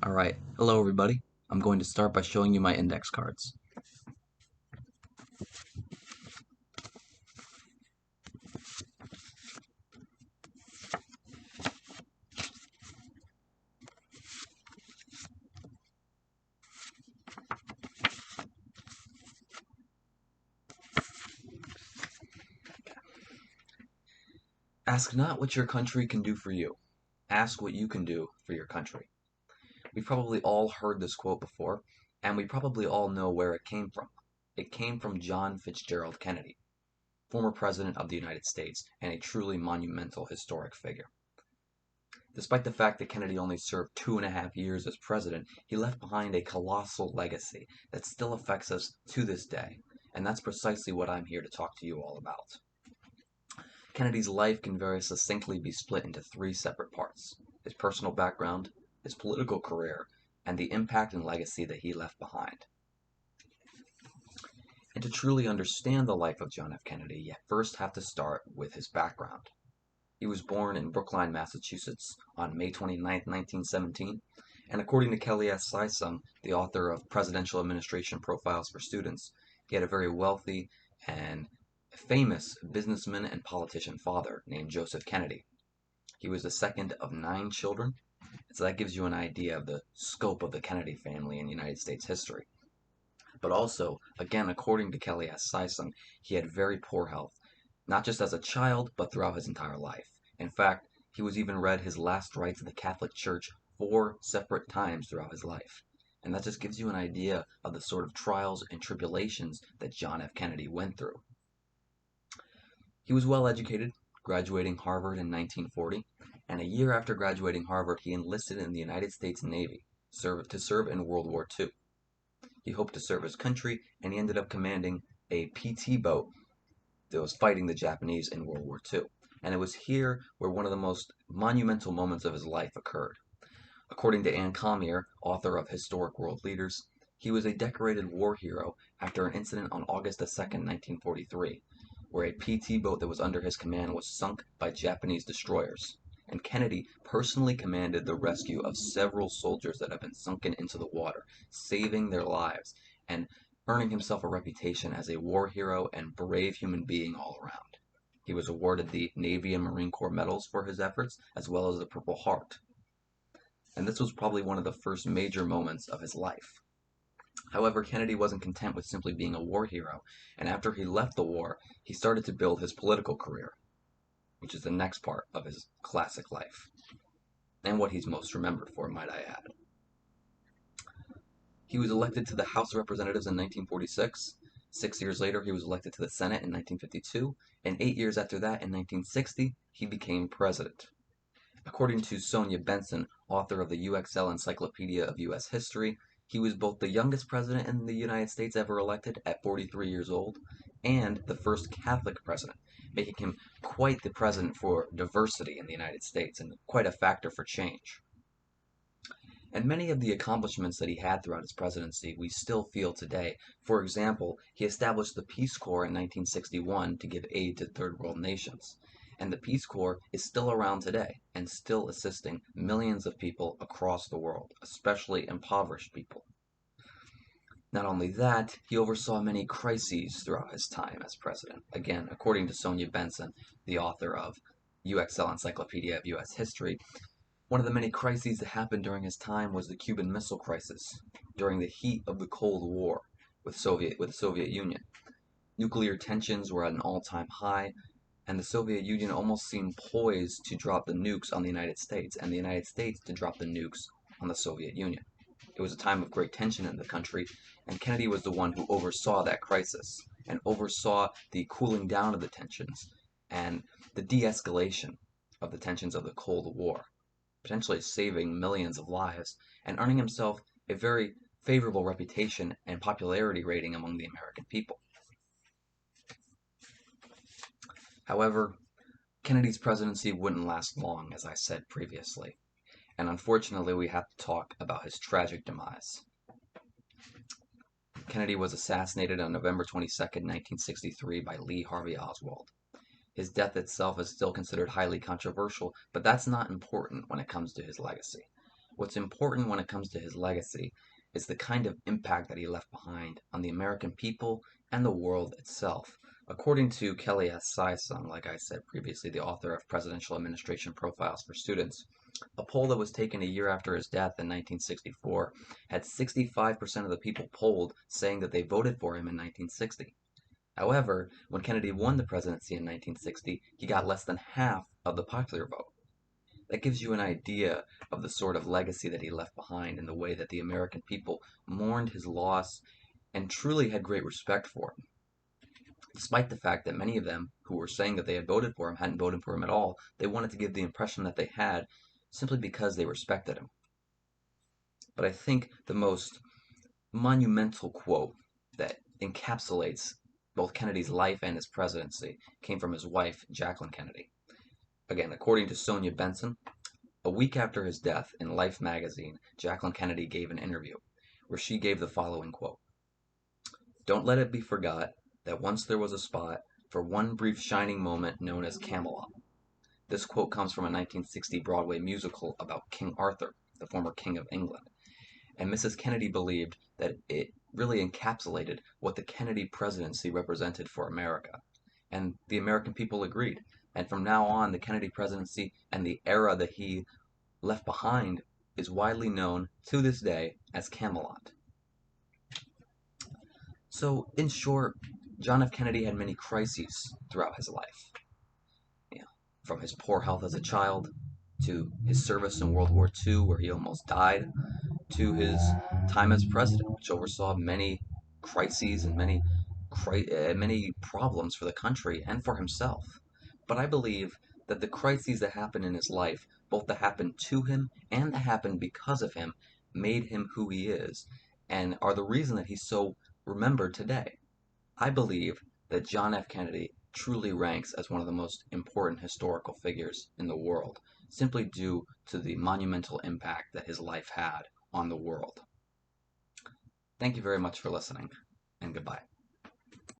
Alright, hello everybody. I'm going to start by showing you my index cards. Ask not what your country can do for you. Ask what you can do for your country. We've probably all heard this quote before, and we probably all know where it came from. It came from John Fitzgerald Kennedy, former President of the United States and a truly monumental historic figure. Despite the fact that Kennedy only served 2.5 years as president, he left behind a colossal legacy that still affects us to this day, and that's precisely what I'm here to talk to you all about. Kennedy's life can very succinctly be split into three separate parts: his personal background, his political career, and the impact and legacy that he left behind. And to truly understand the life of John F. Kennedy, you first have to start with his background. He was born in Brookline, Massachusetts on May 29, 1917, and according to Kelly S. Sisson, the author of Presidential Administration Profiles for Students, he had a very wealthy and famous businessman and politician father named Joseph Kennedy. He was the second of 9 children, so that gives you an idea of the scope of the Kennedy family in United States history. But also, again, according to Kelly S. Sisson, he had very poor health, not just as a child, but throughout his entire life. In fact, he was even read his last rites of the Catholic Church 4 separate times throughout his life. And that just gives you an idea of the sort of trials and tribulations that John F. Kennedy went through. He was well educated, graduating Harvard in 1940, and a year after graduating Harvard, he enlisted in the United States Navy to serve in World War II. He hoped to serve his country, and he ended up commanding a PT boat that was fighting the Japanese in World War II. And it was here where one of the most monumental moments of his life occurred. According to Anne Comier, author of Historic World Leaders, he was a decorated war hero after an incident on August 2nd, 1943, where a PT boat that was under his command was sunk by Japanese destroyers. And Kennedy personally commanded the rescue of several soldiers that had been sunken into the water, saving their lives and earning himself a reputation as a war hero and brave human being all around. He was awarded the Navy and Marine Corps medals for his efforts, as well as the Purple Heart. And this was probably one of the first major moments of his life. However, Kennedy wasn't content with simply being a war hero, and after he left the war, he started to build his political career, which is the next part of his classic life, and what he's most remembered for, might I add. He was elected to the House of Representatives in 1946. 6 years later, he was elected to the Senate in 1952, and 8 years after that, in 1960, he became president. According to Sonia Benson, author of the UXL Encyclopedia of U.S. History, he was both the youngest president in the United States ever elected at 43 years old, and the first Catholic president, making him quite the president for diversity in the United States and quite a factor for change. And many of the accomplishments that he had throughout his presidency we still feel today. For example, he established the Peace Corps in 1961 to give aid to third world nations. And the Peace Corps is still around today and still assisting millions of people across the world, especially impoverished people. Not only that, he oversaw many crises throughout his time as president. Again, according to Sonia Benson, the author of UXL Encyclopedia of U.S. History, one of the many crises that happened during his time was the Cuban Missile Crisis, during the heat of the Cold War with the Soviet Union. Nuclear tensions were at an all-time high, and the Soviet Union almost seemed poised to drop the nukes on the United States, and the United States to drop the nukes on the Soviet Union. It was a time of great tension in the country, and Kennedy was the one who oversaw that crisis, and oversaw the cooling down of the tensions, and the de-escalation of the tensions of the Cold War, potentially saving millions of lives, and earning himself a very favorable reputation and popularity rating among the American people. However, Kennedy's presidency wouldn't last long, as I said previously, and unfortunately we have to talk about his tragic demise. Kennedy was assassinated on November 22nd, 1963 by Lee Harvey Oswald. His death itself is still considered highly controversial, but that's not important when it comes to his legacy. What's important when it comes to his legacy is the kind of impact that he left behind on the American people and the world itself. According to Kelly S. Sisson, like I said previously, the author of Presidential Administration Profiles for Students, a poll that was taken a year after his death in 1964 had 65% of the people polled saying that they voted for him in 1960. However, when Kennedy won the presidency in 1960, he got less than half of the popular vote. That gives you an idea of the sort of legacy that he left behind and the way that the American people mourned his loss and truly had great respect for him. Despite the fact that many of them who were saying that they had voted for him hadn't voted for him at all, they wanted to give the impression that they had simply because they respected him. But I think the most monumental quote that encapsulates both Kennedy's life and his presidency came from his wife, Jacqueline Kennedy. Again, according to Sonia Benson, a week after his death, in Life magazine, Jacqueline Kennedy gave an interview where she gave the following quote: "Don't let it be forgot that once there was a spot for one brief shining moment known as Camelot." This quote comes from a 1960 Broadway musical about King Arthur, the former King of England. And Mrs. Kennedy believed that it really encapsulated what the Kennedy presidency represented for America. And the American people agreed. And from now on, the Kennedy presidency and the era that he left behind is widely known to this day as Camelot. So, in short, John F. Kennedy had many crises throughout his life. From his poor health as a child, to his service in World War II, where he almost died, to his time as president, which oversaw many crises and many problems for the country and for himself. But I believe that the crises that happened in his life, both that happened to him and that happened because of him, made him who he is and are the reason that he's so remembered today. I believe that John F. Kennedy truly ranks as one of the most important historical figures in the world, simply due to the monumental impact that his life had on the world. Thank you very much for listening, and goodbye.